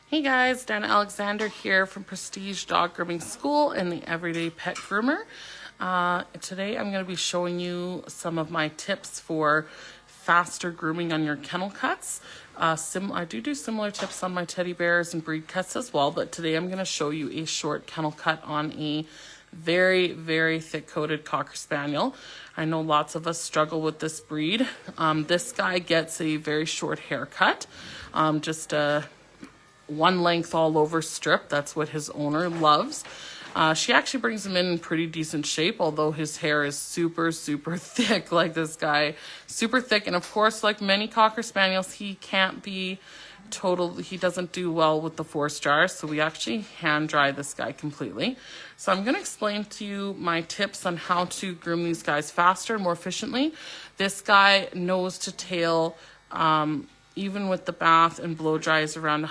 Hey guys, Dana Alexander here from Prestige Dog Grooming School and the Everyday Pet Groomer. Today I'm going to be showing you some of my tips for faster grooming on your kennel cuts. I do similar tips on my teddy bears and breed cuts as well, but today I'm going to show you a short kennel cut on a very, very thick-coated Cocker Spaniel. I know lots of us struggle with this breed. This guy gets a very short haircut, just a one length all over strip. That's what his owner loves. She actually brings him in pretty decent shape, although his hair is super thick. Like this guy, super thick. And of course, like many Cocker Spaniels, he can't be he doesn't do well with the force jar, so we actually hand dry this guy completely. So I'm going to explain to you my tips on how to groom these guys faster, more efficiently. This guy nose to tail, even with the bath and blow dry, is around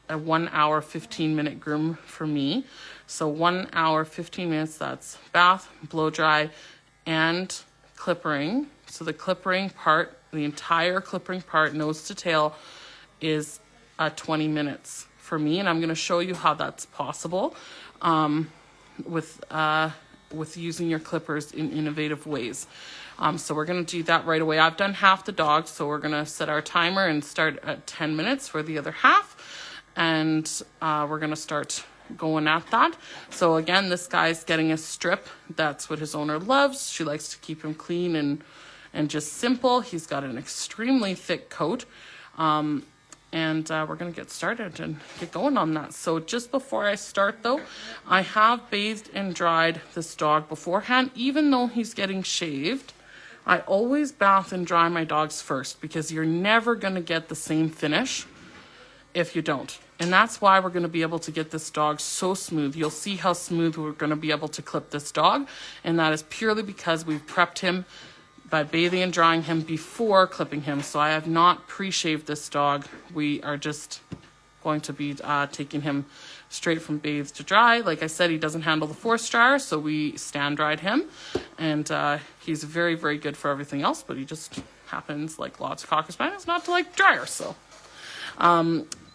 a 1 hour 15-minute groom for me. So 1 hour 15 minutes, that's bath, blow dry, and clippering. So the clippering part, the entire clippering part, nose to tail, is 20 minutes for me, and I'm going to show you how that's possible with using your clippers in innovative ways. So we're going to do that right away. I've done half the dog, so we're going to set our timer and start at 10 minutes for the other half, and we're going to start going at that. So again, this guy's getting a strip. That's what his owner loves. She likes to keep him clean and just simple. He's got an extremely thick coat. And we're going to get started and get going on that. So just before I start though, I have bathed and dried this dog beforehand. Even though he's getting shaved, I always bath and dry my dogs first, because you're never going to get the same finish if you don't. And that's why we're going to be able to get this dog so smooth. You'll see how smooth we're going to be able to clip this dog. And that is purely because we've prepped him by bathing and drying him before clipping him. So I have not pre-shaved this dog. We are just going to be taking him straight from bathe to dry. Like I said, he doesn't handle the force dryer, so we stand dried him. And he's very, very good for everything else, but he just happens, like lots of Cocker Spaniels, not to like dryers. So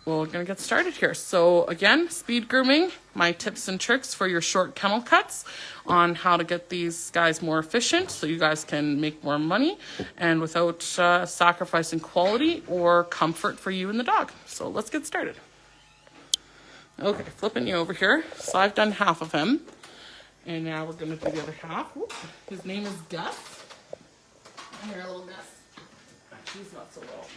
we're going to get started here. So again, speed grooming, my tips and tricks for your short kennel cuts on how to get these guys more efficient so you guys can make more money and without sacrificing quality or comfort for you and the dog. So let's get started. Okay, flipping you over here. So I've done half of him, and now we're going to do the other half. Whoop. His name is Gus. Come here, little Gus. He's not so little.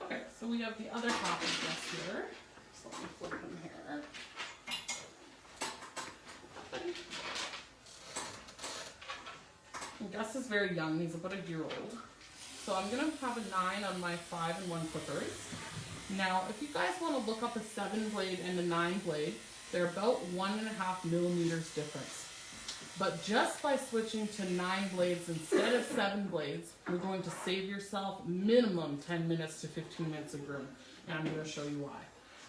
Okay, so we have the other half of Gus here. So let me flip him here. And Gus is very young. He's about a year old. So I'm going to have a 9 on my 5-in-1 clippers. Now, if you guys want to look up a 7-blade and a 9-blade, they're about 1.5 millimeters difference. But just by switching to 9 blades instead of 7 blades, you're going to save yourself minimum 10 minutes to 15 minutes of groom. And I'm going to show you why.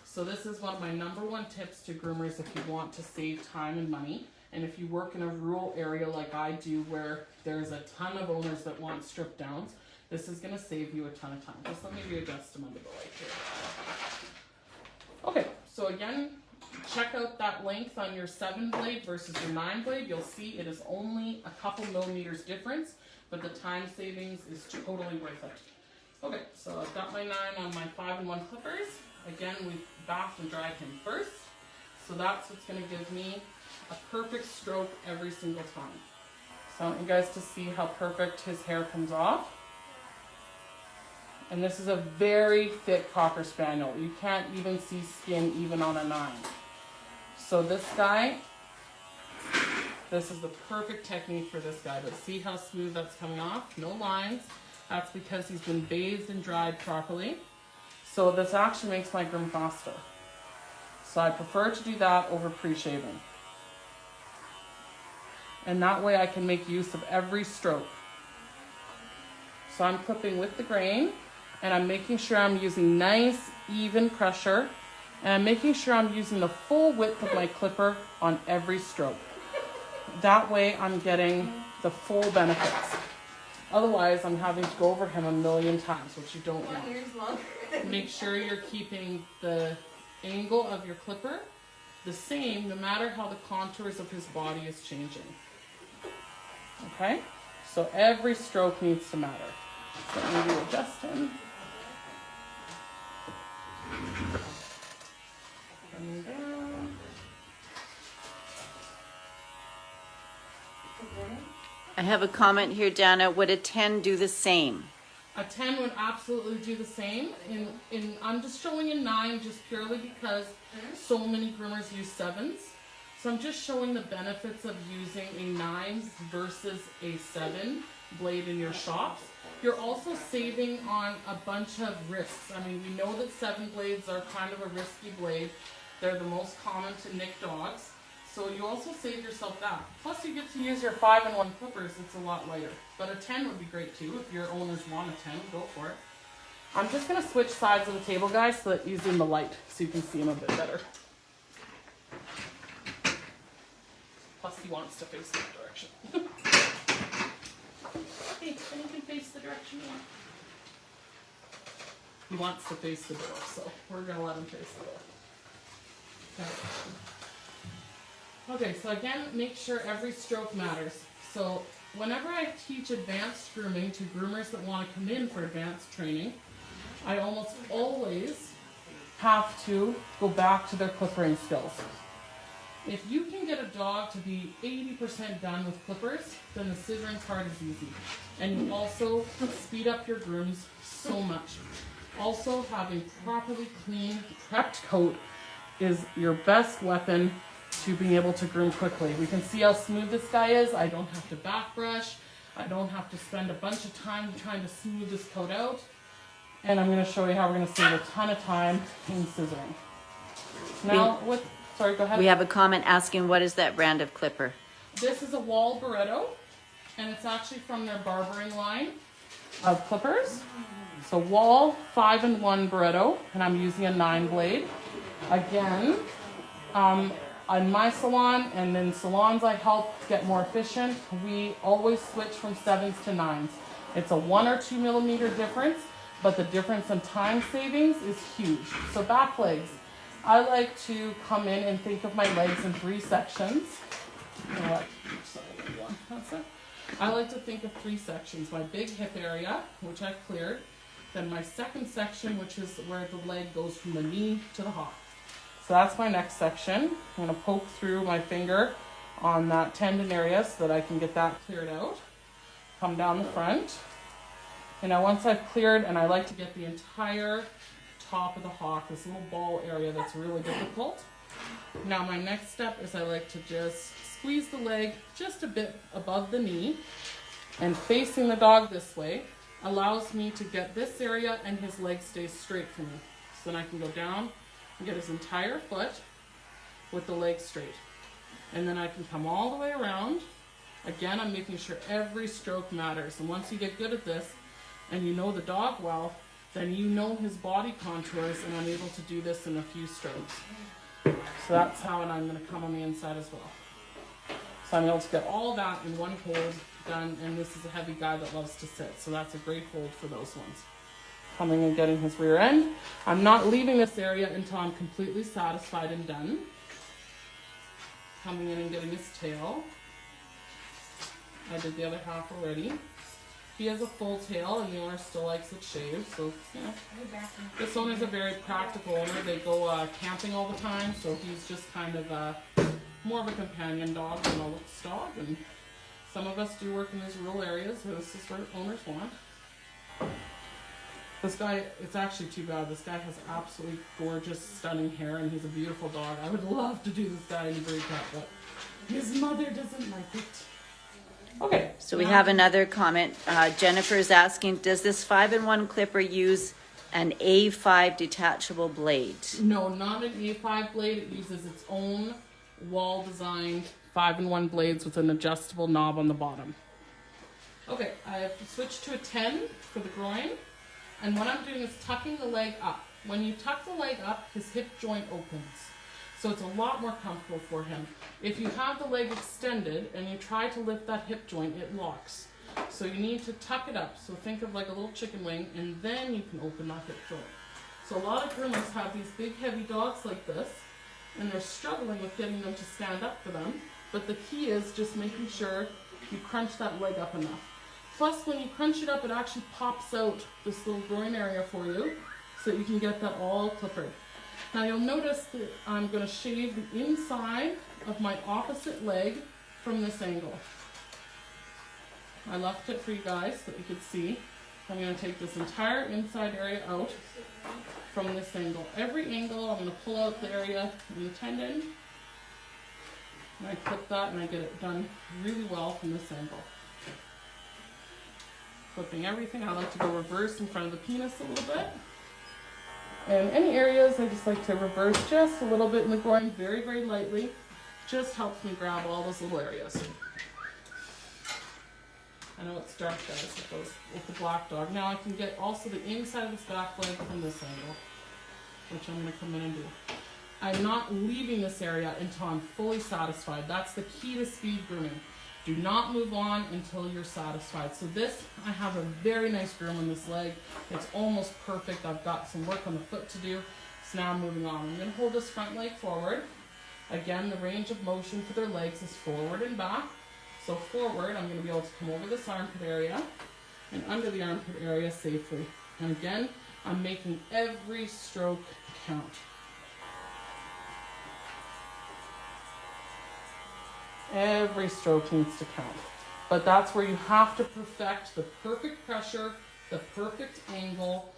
So this is one of my #1 tips to groomers if you want to save time and money. And if you work in a rural area like I do, where there's a ton of owners that want strip downs, this is going to save you a ton of time. Just let me readjust them under the light here. Okay, so again, check out that length on your 7-blade versus your 9-blade. You'll see it is only a couple millimeters difference, but the time savings is totally worth it. Okay, so I've got my 9 on my 5-in-1 clippers. Again, we bathed and dried him first. So that's what's going to give me a perfect stroke every single time. So I want you guys to see how perfect his hair comes off. And this is a very thick Cocker Spaniel. You can't even see skin even on a 9. So this guy, this is the perfect technique for this guy. But see how smooth that's coming off? No lines. That's because he's been bathed and dried properly. So this actually makes my groom faster. So I prefer to do that over pre-shaving. And that way I can make use of every stroke. So I'm clipping with the grain, and I'm making sure I'm using nice, even pressure, and I'm making sure I'm using the full width of my clipper on every stroke. That way I'm getting the full benefits. Otherwise, I'm having to go over him a million times, which you don't want. Make sure you're keeping the angle of your clipper the same no matter how the contours of his body is changing. Okay? So every stroke needs to matter. So maybe adjust him. Coming down. I have a comment here, Dana. Would a 10 do the same? A 10 would absolutely do the same. I'm just showing a 9 just purely because so many groomers use 7s. So I'm just showing the benefits of using a 9 versus a 7 blade in your shops. You're also saving on a bunch of risks. I mean, we know that 7 blades are kind of a risky blade. They're the most common to nick dogs. So you also save yourself that. Plus you get to use your 5-in-1 clippers. It's a lot lighter. But a 10 would be great too. If your owners want a 10, go for it. I'm just going to switch sides of the table, guys, so that he's in the light so you can see him a bit better. Plus he wants to face that direction. Hey, then you can face the direction you want. He wants to face the door, so we're going to let him face the door. Okay, so again, make sure every stroke matters. So whenever I teach advanced grooming to groomers that want to come in for advanced training, I almost always have to go back to their clippering skills. If you can get a dog to be 80% done with clippers, then the scissoring part is easy. And you also speed up your grooms so much. Also, having properly clean, prepped coat is your best weapon to being able to groom quickly. We can see how smooth this guy is. I don't have to back brush. I don't have to spend a bunch of time trying to smooth this coat out. And I'm going to show you how we're going to save a ton of time in scissoring. Now, sorry, go ahead. We have a comment asking, what is that brand of clipper? This is a Wall Barretto, and it's actually from their barbering line of clippers. So Wall 5-in-1 Barretto, and I'm using a 9 blade. Again, in my salon and in salons I help get more efficient, we always switch from 7s to 9s. It's a 1 or 2 millimeter difference, but the difference in time savings is huge. So back legs. I like to come in and think of my legs in 3 sections. I like to think of 3 sections. My big hip area, which I've cleared. Then my second section, which is where the leg goes from the knee to the hock. So that's my next section. I'm going to poke through my finger on that tendon area so that I can get that cleared out. Come down the front. And now once I've cleared, and I like to get the entire top of the hock, this little ball area that's really difficult. Now my next step is I like to just squeeze the leg just a bit above the knee, and facing the dog this way allows me to get this area and his leg stays straight for me. So then I can go down and get his entire foot with the leg straight. And then I can come all the way around. Again, I'm making sure every stroke matters. And once you get good at this and you know the dog well, then you know his body contours, and I'm able to do this in a few strokes. So that's how, and I'm going to come on the inside as well. So I'm able to get all that in one hold done, and this is a heavy guy that loves to sit, so that's a great hold for those ones. Coming and getting his rear end. I'm not leaving this area until I'm completely satisfied and done. Coming in and getting his tail. I did the other half already. He has a full tail, and the owner still likes it shaved, so, you know. This owner's a very practical owner. They go camping all the time, so he's just kind of more of a companion dog than a looks dog. And some of us do work in these rural areas, so this is what owners want. This guy, it's actually too bad. This guy has absolutely gorgeous, stunning hair, and he's a beautiful dog. I would love to do this guy in a breed cut, but his mother doesn't like it. Okay. So we have another comment. Jennifer is asking, does this 5-in-1 clipper use an A5 detachable blade? No, not an A5 blade. It uses its own wall-designed 5-in-1 blades with an adjustable knob on the bottom. Okay, I have switched to a 10 for the groin. And what I'm doing is tucking the leg up. When you tuck the leg up, his hip joint opens. So it's a lot more comfortable for him. If you have the leg extended and you try to lift that hip joint, it locks. So you need to tuck it up. So think of like a little chicken wing, and then you can open that hip joint. So a lot of groomers have these big heavy dogs like this, and they're struggling with getting them to stand up for them. But the key is just making sure you crunch that leg up enough. Plus, when you crunch it up, it actually pops out this little groin area for you, so that you can get that all clippered. Now you'll notice that I'm going to shave the inside of my opposite leg from this angle. I left it for you guys so that you could see. I'm going to take this entire inside area out from this angle. Every angle, I'm going to pull out the area in the tendon. And I clip that and I get it done really well from this angle. Clipping everything. I like to go reverse in front of the penis a little bit. And any areas I just like to reverse just a little bit in the groin, very, very lightly. Just helps me grab all those little areas. I know it's dark, guys, with the black dog. Now I can get also the inside of this back leg from this angle, which I'm going to come in and do. I'm not leaving this area until I'm fully satisfied. That's the key to speed grooming. Do not move on until you're satisfied. So this, I have a very nice groom on this leg. It's almost perfect. I've got some work on the foot to do. So now I'm moving on. I'm going to hold this front leg forward. Again, the range of motion for their legs is forward and back. So forward, I'm going to be able to come over this armpit area and under the armpit area safely. And again, I'm making every stroke count. Every stroke needs to count. But that's where you have to perfect the perfect pressure, the perfect angle,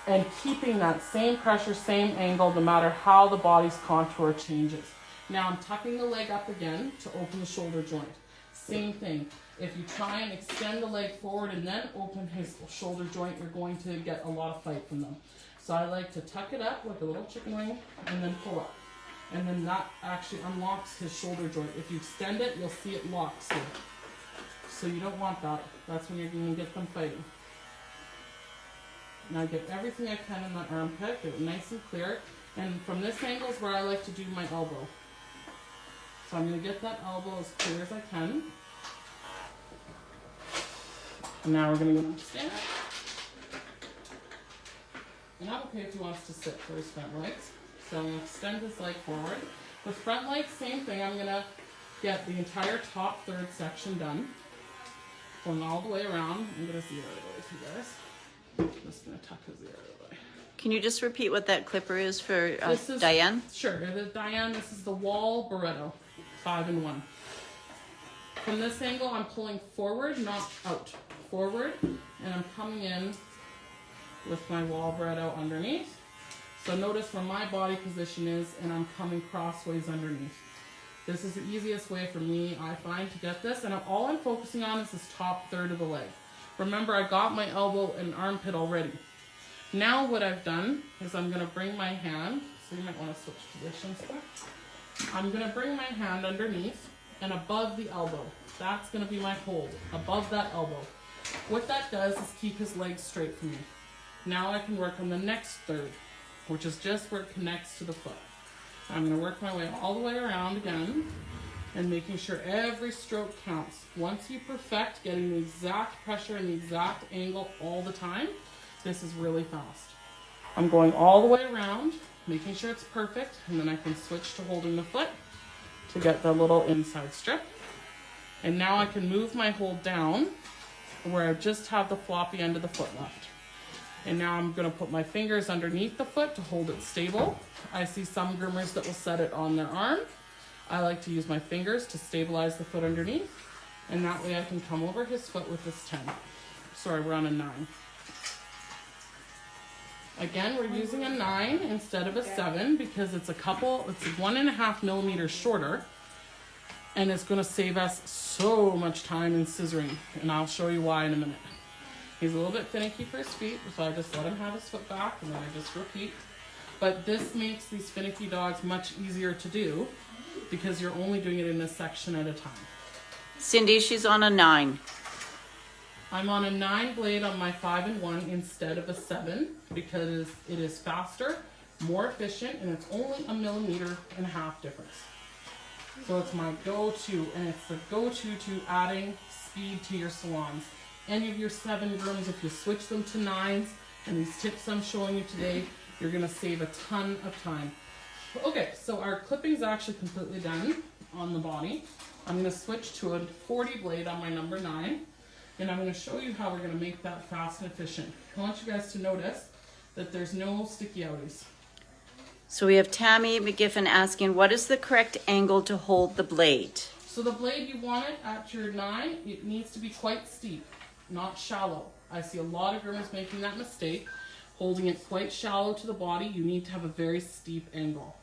and keeping that same pressure, same angle, no matter how the body's contour changes. Now I'm tucking the leg up again to open the shoulder joint. Same thing. If you try and extend the leg forward and then open his shoulder joint, you're going to get a lot of fight from them. So I like to tuck it up like a little chicken wing and then pull up. And then that actually unlocks his shoulder joint. If you extend it, you'll see it locks here. So you don't want that. That's when you're going to get them fighting. Now get everything I can in that armpit, get it nice and clear. And from this angle is where I like to do my elbow. So I'm going to get that elbow as clear as I can. And now we're going to go to stand. And I'm okay if he wants to sit for his front legs. So I'm going to extend his leg forward. With front legs, same thing. I'm going to get the entire top third section done. Going all the way around. I'm going to zero it away for you guys. I'm just going to tuck his ear away. Can you just repeat what that clipper is for This is, Diane? Sure. Diane, this is the Wall Barretto 5-in-1. From this angle, I'm pulling forward, not out. Forward, and I'm coming in with my Wall Barretto underneath. So notice where my body position is, and I'm coming crossways underneath. This is the easiest way for me, I find, to get this, and all I'm focusing on is this top third of the leg. Remember, I got my elbow and armpit already. Now what I've done is I'm going to bring my hand, so you might want to switch positions here. I'm going to bring my hand underneath and above the elbow. That's going to be my hold, above that elbow. What that does is keep his legs straight for me. Now I can work on the next third, which is just where it connects to the foot. I'm going to work my way all the way around again and making sure every stroke counts. Once you perfect getting the exact pressure and the exact angle all the time, this is really fast. I'm going all the way around, making sure it's perfect, and then I can switch to holding the foot to get the little inside strip. And now I can move my hold down where I just have the floppy end of the foot left. And now I'm going to put my fingers underneath the foot to hold it stable. I see some groomers that will set it on their arm. I like to use my fingers to stabilize the foot underneath. And that way I can come over his foot with this 10. Sorry, we're on a 9. Again, we're using a 9 instead of a 7 because it's 1.5 millimeters shorter. And it's going to save us so much time in scissoring. And I'll show you why in a minute. He's a little bit finicky for his feet, so I just let him have his foot back and then I just repeat. But this makes these finicky dogs much easier to do because you're only doing it in a section at a time. Cindy, she's on a 9. I'm on a 9 blade on my 5-in-1 instead of a 7 because it is faster, more efficient, and it's only 1.5 millimeters difference. So it's my go-to, and it's the go-to to adding speed to your salons. Any of your 7 grooms, if you switch them to 9s, and these tips I'm showing you today, you're gonna save a ton of time. Okay, so our clipping's actually completely done on the body. I'm gonna switch to a 40 blade on my number 9, and I'm gonna show you how we're gonna make that fast and efficient. I want you guys to notice that there's no sticky outies. So we have Tammy McGiffin asking, what is the correct angle to hold the blade? So the blade, you want it at your 9, it needs to be quite steep, not shallow. I see a lot of groomers making that mistake, holding it quite shallow to the body. You need to have a very steep angle.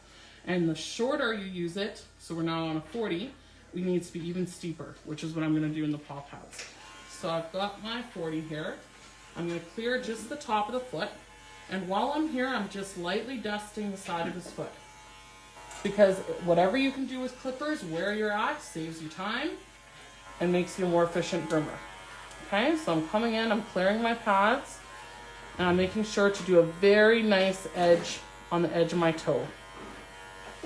And the shorter you use it, so we're now on a 40, it needs to be even steeper, which is what I'm gonna do in the paw pads. So I've got my 40 here. I'm gonna clear just the top of the foot. And while I'm here, I'm just lightly dusting the side of his foot. Because whatever you can do with clippers, where you're at, saves you time and makes you a more efficient groomer. Okay, so I'm coming in, I'm clearing my pads, and I'm making sure to do a very nice edge on the edge of my toe.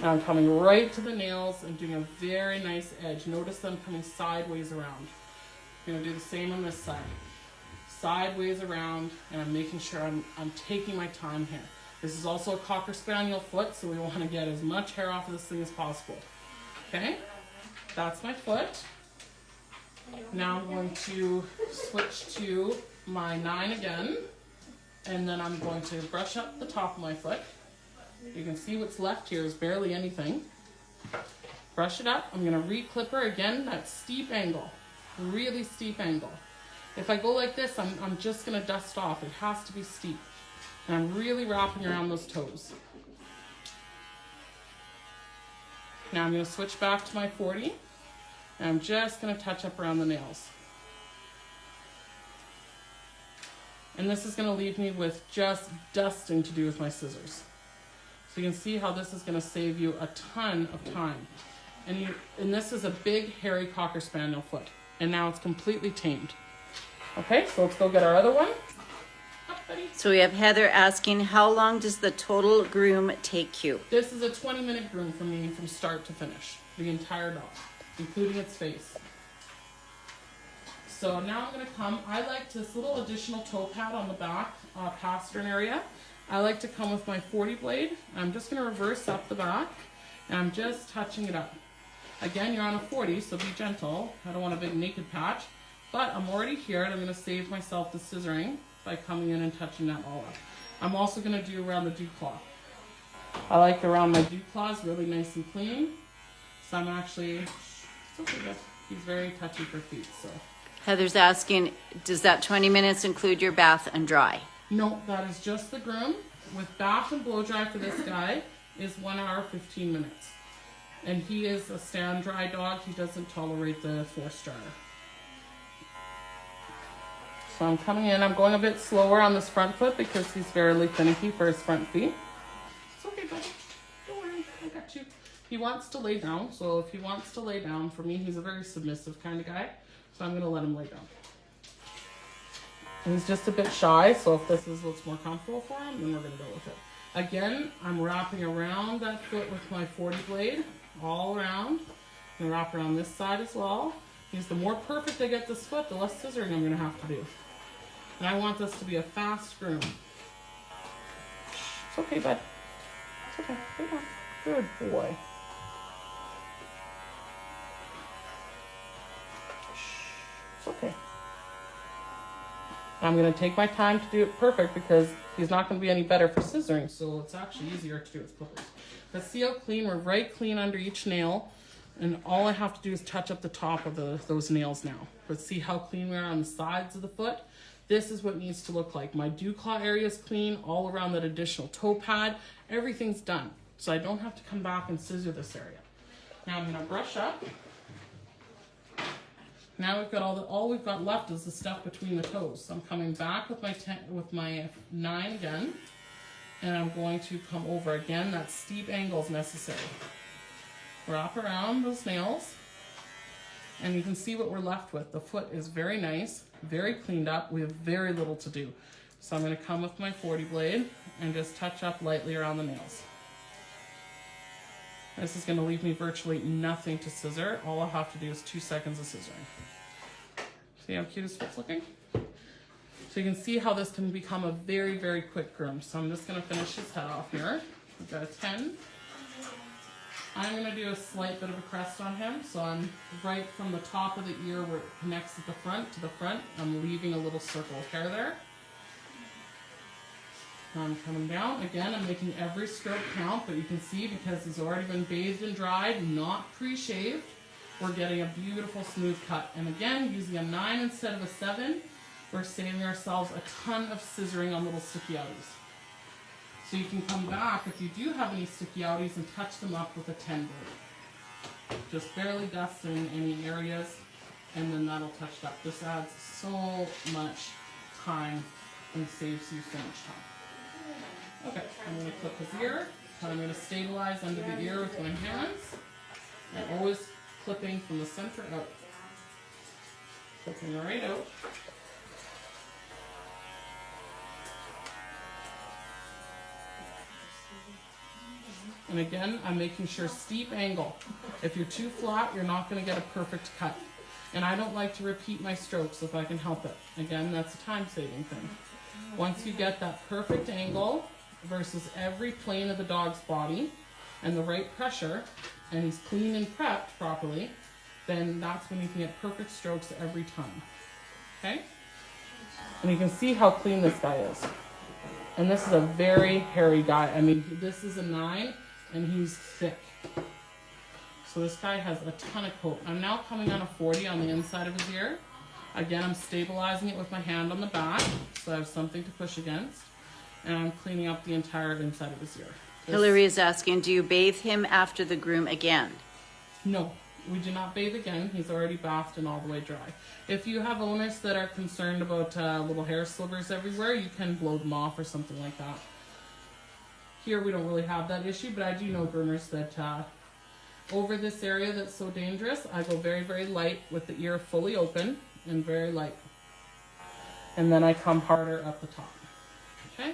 Now I'm coming right to the nails and doing a very nice edge. Notice them coming sideways around. I'm gonna do the same on this side. Sideways around, and I'm making sure I'm taking my time here. This is also a Cocker Spaniel foot, so we want to get as much hair off of this thing as possible. Okay, that's my foot. Now I'm going to switch to my 9 again, and then I'm going to brush up the top of my foot. You can see what's left here is barely anything. Brush it up. I'm going to re-clipper again, that steep angle, really steep angle. If I go like this, I'm just going to dust off. It has to be steep. And I'm really wrapping around those toes. Now I'm going to switch back to my 40. And I'm just going to touch up around the nails. And this is going to leave me with just dusting to do with my scissors. So you can see how this is going to save you a ton of time. And this is a big, hairy Cocker Spaniel foot. And now it's completely tamed. Okay, so let's go get our other one. Up, buddy. So we have Heather asking, how long does the total groom take you? This is a 20-minute groom for me from start to finish. The entire dog, including its face. So now I'm going to come, I like this little additional toe pad on the back, pastern area. I like to come with my 40 blade. I'm just going to reverse up the back, and I'm just touching it up. Again, you're on a 40, so be gentle. I don't want a big naked patch. But I'm already here, and I'm going to save myself the scissoring by coming in and touching that all up. I'm also going to do around the dew claw. I like around my dew claws really nice and clean. So I'm actually, it's okay, good. He's very touchy for feet, so. Heather's asking, does that 20 minutes include your bath and dry? No, that is just the groom. With bath and blow dry for this guy is 1 hour, 15 minutes. And he is a stand dry dog. He doesn't tolerate the force dryer. So I'm coming in, I'm going a bit slower on this front foot because he's fairly finicky for his front feet. It's okay, buddy. Don't worry, I got you. He wants to lay down, so if he wants to lay down, for me, he's a very submissive kind of guy. So I'm gonna let him lay down. He's just a bit shy, so if this is what's more comfortable for him, then we're gonna go with it. Again, I'm wrapping around that foot with my 40 blade, all around. I'm gonna wrap around this side as well. Because the more perfect I get this foot, the less scissoring I'm gonna have to do. And I want this to be a fast groom. It's okay, bud. It's okay. Lay down. Good boy. It's okay. I'm going to take my time to do it perfect because he's not going to be any better for scissoring, so it's actually easier to do with clippers. But see how clean? We're right clean under each nail, and all I have to do is touch up the top of those nails now. But see how clean we are on the sides of the foot? This is what it needs to look like. My dew claw area is clean, all around that additional toe pad. Everything's done, so I don't have to come back and scissor this area. Now I'm going to brush up. Now we've got all we've got left is the stuff between the toes. So I'm coming back with my 9 again, and I'm going to come over again. That steep angle is necessary. Wrap around those nails, and you can see what we're left with. The foot is very nice, very cleaned up. We have very little to do. So I'm going to come with my 40 blade and just touch up lightly around the nails. This is going to leave me virtually nothing to scissor. All I'll have to do is 2 seconds of scissoring. See how cute his foot's looking? So you can see how this can become a very, very quick groom. So I'm just gonna finish his head off here. We've got a 10. I'm gonna do a slight bit of a crest on him. So I'm right from the top of the ear where it connects at the front to the front. I'm leaving a little circle of hair there. I'm coming down. Again, I'm making every stroke count, but you can see because he's already been bathed and dried, not pre-shaved, we're getting a beautiful smooth cut. And again, using a 9 instead of a 7, we're saving ourselves a ton of scissoring on little sticky outies. So you can come back if you do have any sticky outies and touch them up with a 10 blade. Just barely dusting any areas, and then that'll touch it up. This adds so much time and saves you so much time. Okay, I'm going to clip his ear, and I'm going to stabilize under the ear with my hands. I'm always clipping from the center out. Clipping right out. And again, I'm making sure steep angle. If you're too flat, you're not going to get a perfect cut. And I don't like to repeat my strokes if I can help it. Again, that's a time-saving thing. Once you get that perfect angle versus every plane of the dog's body and the right pressure, and he's clean and prepped properly, then that's when you can get perfect strokes every time. Okay? And you can see how clean this guy is. And this is a very hairy guy. I mean, this is a 9, and he's thick. So this guy has a ton of coat. I'm now coming on a 40 on the inside of his ear. Again, I'm stabilizing it with my hand on the back, so I have something to push against. And I'm cleaning up the entire inside of his ear. Hillary is asking, do you bathe him after the groom again? No, we do not bathe again. He's already bathed and all the way dry. If you have owners that are concerned about little hair slivers everywhere, you can blow them off or something like that. Here we don't really have that issue, but I do know groomers that over this area that's so dangerous, I go very, very light with the ear fully open and very light. And then I come harder up the top. Okay?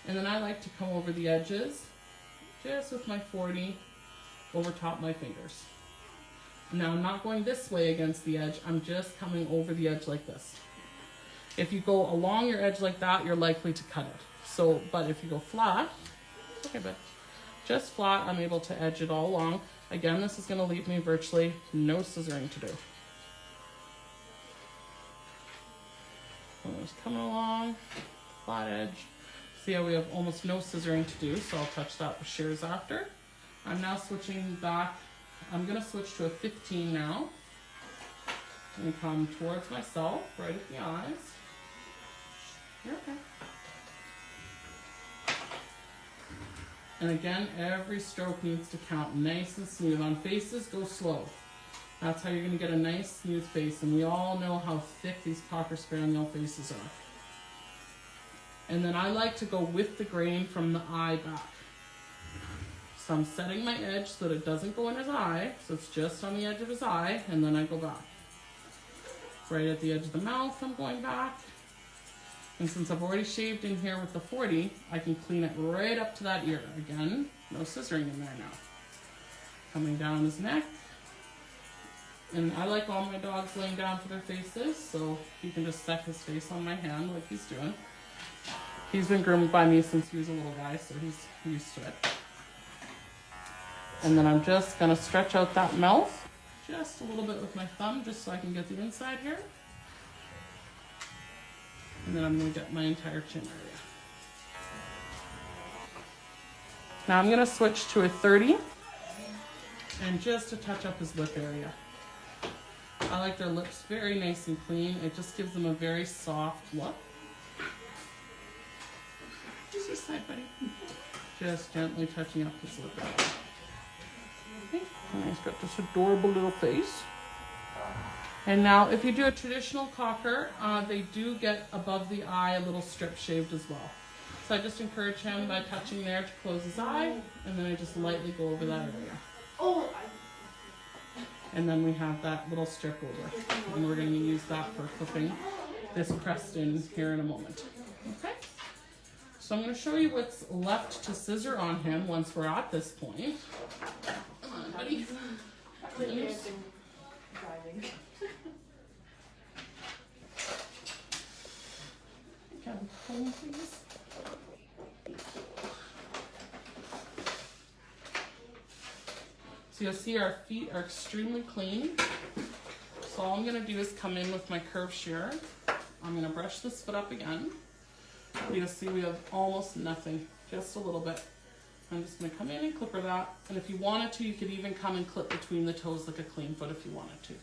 And then I like to come over the edges just with my 40 over top my fingers. Now I'm not going this way against the edge, I'm just coming over the edge like this. If you go along your edge like that, you're likely to cut it. So, but if you go flat, okay, but just flat, I'm able to edge it all along. Again, this is going to leave me virtually no scissoring to do. I'm just coming along, flat edge. See how we have almost no scissoring to do, so I'll touch that with shears after. I'm now switching back. I'm going to switch to a 15 now. And come towards myself, right at the eyes. You're okay. And again, every stroke needs to count nice and smooth. On faces, go slow. That's how you're going to get a nice, smooth face. And we all know how thick these Cocker Spaniel faces are. And then I like to go with the grain from the eye back. So I'm setting my edge so that it doesn't go in his eye. So it's just on the edge of his eye, and then I go back. Right at the edge of the mouth, I'm going back. And since I've already shaved in here with the 40, I can clean it right up to that ear. Again, no scissoring in there now. Coming down his neck. And I like all my dogs laying down for their faces, so you can just set his face on my hand like he's doing. He's been groomed by me since he was a little guy, so he's used to it. And then I'm just going to stretch out that mouth just a little bit with my thumb, just so I can get the inside here. And then I'm going to get my entire chin area. Now I'm going to switch to a 30, and just to touch up his lip area. I like their lips very nice and clean. It just gives them a very soft look. Just this side, buddy. Just gently touching up his lip area. Okay, and he's got this adorable little face. And now, if you do a traditional Cocker, they do get above the eye a little strip shaved as well. So I just encourage him by touching there to close his eye, and then I just lightly go over that area. And then we have that little strip over, and we're going to use that for clipping this crest in here in a moment. Okay? So I'm going to show you what's left to scissor on him once we're at this point. Come on, buddy. comb, please. So you'll see our feet are extremely clean. So all I'm gonna do is come in with my curved shearer. I'm gonna brush this foot up again. You'll see we have almost nothing, just a little bit. I'm just gonna come in and clipper that. And if you wanted to, you could even come and clip between the toes like a clean foot if you wanted to.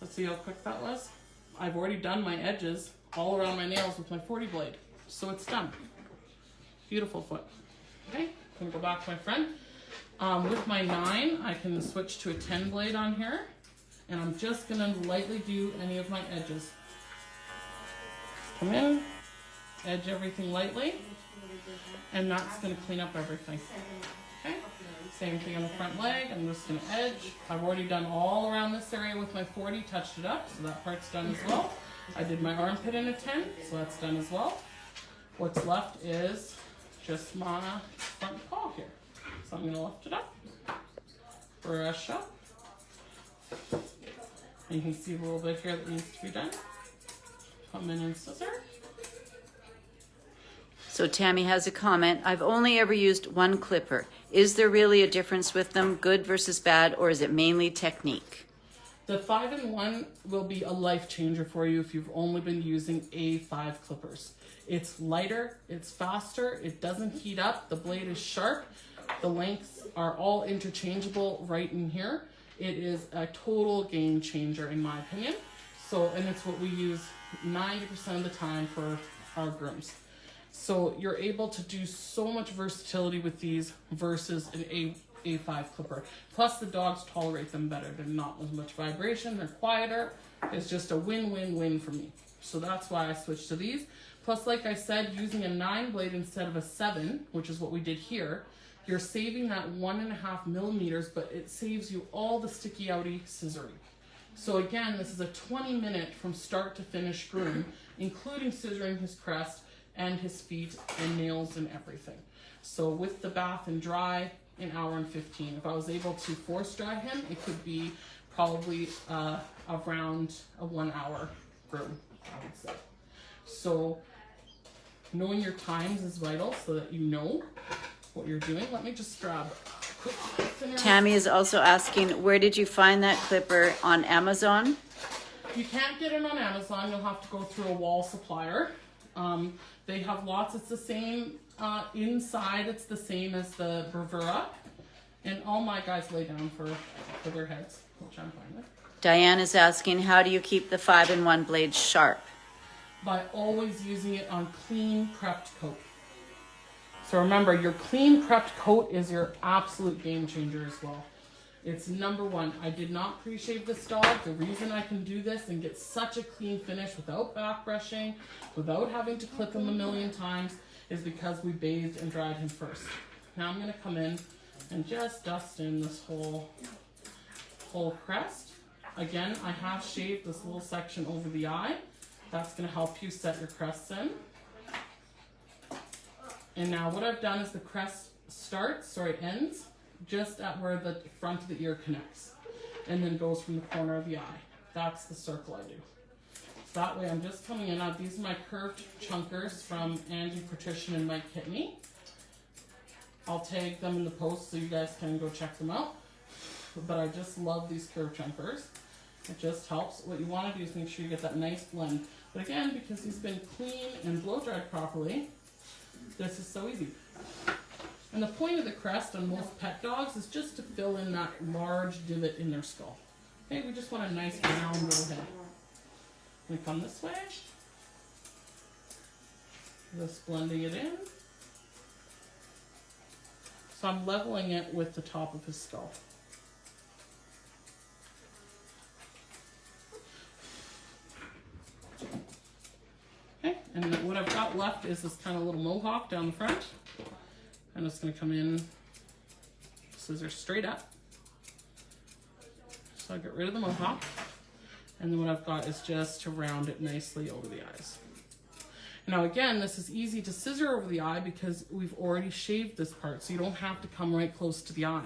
Let's see how quick that was. I've already done my edges all around my nails with my 40 blade. So it's done. Beautiful foot. Okay, I'm gonna go back to my friend. With my 9, I can switch to a 10 blade on here. And I'm just gonna lightly do any of my edges. Come in, edge everything lightly. And that's gonna clean up everything. Okay, same thing on the front leg. I'm just gonna edge. I've already done all around this area with my 40, touched it up, so that part's done as well. I did my armpit in a 10, so that's done as well. What's left is just my front paw here. So I'm gonna lift it up, brush up. And you can see a little bit here that needs to be done. Come in and scissor. So Tammy has a comment. I've only ever used one clipper. Is there really a difference with them, good versus bad, or is it mainly technique? The 5-in-1 will be a life changer for you if you've only been using A5 clippers. It's lighter, it's faster, it doesn't heat up, the blade is sharp, the lengths are all interchangeable right in here. It is a total game changer in my opinion. So, and it's what we use 90% of the time for our grooms. So you're able to do so much versatility with these versus an A5 clipper. Plus the dogs tolerate them better. They're not as much vibration, they're quieter. It's just a win-win-win for me. So that's why I switched to these. Plus, like I said, using a 9 blade instead of a 7, which is what we did here, you're saving that 1.5 millimeters, but it saves you all the sticky outy scissoring. So again, this is a 20-minute from start to finish groom, including scissoring his crest and his feet and nails and everything. So with the bath and dry, an hour and 15. If I was able to force dry him, it could be probably around a 1 hour groom, I would say. So knowing your times is vital so that you know what you're doing. Let me just grab a quick thinner. Tammy is also asking, where did you find that clipper? On Amazon? You can't get it on Amazon. You'll have to go through a wall supplier. They have lots. It's the same inside. It's the same as the Bravura. And all my guys lay down for their heads, which I'm fine with. Diane is asking, how do you keep the 5-in-1 blade sharp? By always using it on clean prepped coat. So remember, your clean prepped coat is your absolute game changer as well. It's number one. I did not pre-shave this dog. The reason I can do this and get such a clean finish without back brushing, without having to clip him a million times, is because we bathed and dried him first. Now I'm gonna come in and just dust in this whole crest. Again, I have shaved this little section over the eye. That's gonna help you set your crests in. And now what I've done is the crest ends just at where the front of the ear connects and then goes from the corner of the eye. That's the circle I do. So that way I'm just coming in. Now these are my curved chunkers from Angie Patrician and Mike Kitney. I'll tag them in the post so you guys can go check them out. But I just love these curved chunkers. It just helps. What you want to do is make sure you get that nice blend. But again, because he's been clean and blow dried properly, this is so easy. And the point of the crest on most pet dogs is just to fill in that large divot in their skull. Okay, we just want a nice round little head. I'm gonna come this way. Just blending it in. So I'm leveling it with the top of his skull. Okay, and what I've got left is this kind of little mohawk down the front. I'm just going to come in, scissors straight up. So I get rid of the mohawk. And then what I've got is just to round it nicely over the eyes. Now again, this is easy to scissor over the eye because we've already shaved this part, so you don't have to come right close to the eye.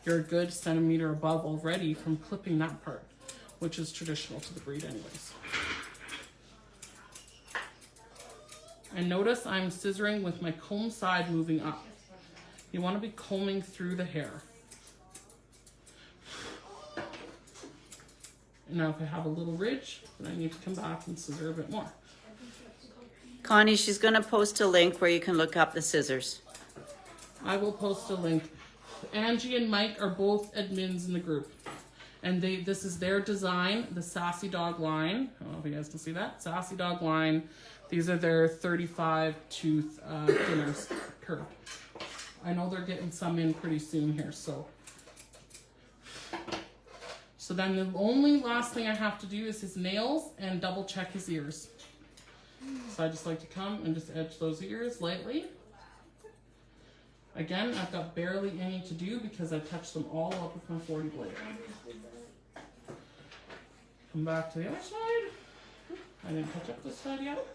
You're a good centimeter above already from clipping that part, which is traditional to the breed anyways. And notice I'm scissoring with my comb side moving up. You want to be combing through the hair. Now if I have a little ridge, then I need to come back and scissor a bit more. Connie, she's going to post a link where you can look up the scissors. I will post a link. Angie and Mike are both admins in the group. And this is their design, the Sassy Dog line. I don't know if you guys can see that. Sassy Dog line. These are their 35 tooth thinners curved. I know they're getting some in pretty soon here, so. So then the only last thing I have to do is his nails and double check his ears. So I just like to come and just edge those ears lightly. Again, I've got barely any to do because I touched them all up with my 40 blade. Come back to the other side. I didn't touch up this side yet.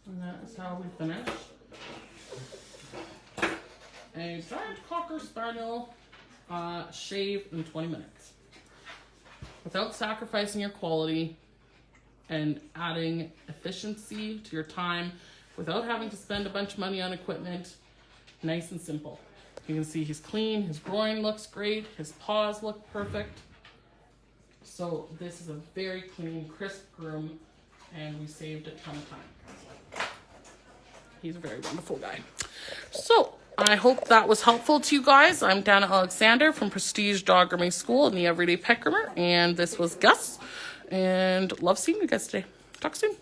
And that is how we finish a giant Cocker Spaniel shave in 20 minutes. Without sacrificing your quality and adding efficiency to your time, without having to spend a bunch of money on equipment. Nice and simple. You can see he's clean, his groin looks great, his paws look perfect. So this is a very clean, crisp groom, and we saved a ton of time. He's a very wonderful guy. So I hope that was helpful to you guys. I'm Dana Alexander from Prestige Dog Grooming School and the Everyday Pet Groomer, and this was Gus, and love seeing you guys today. Talk soon.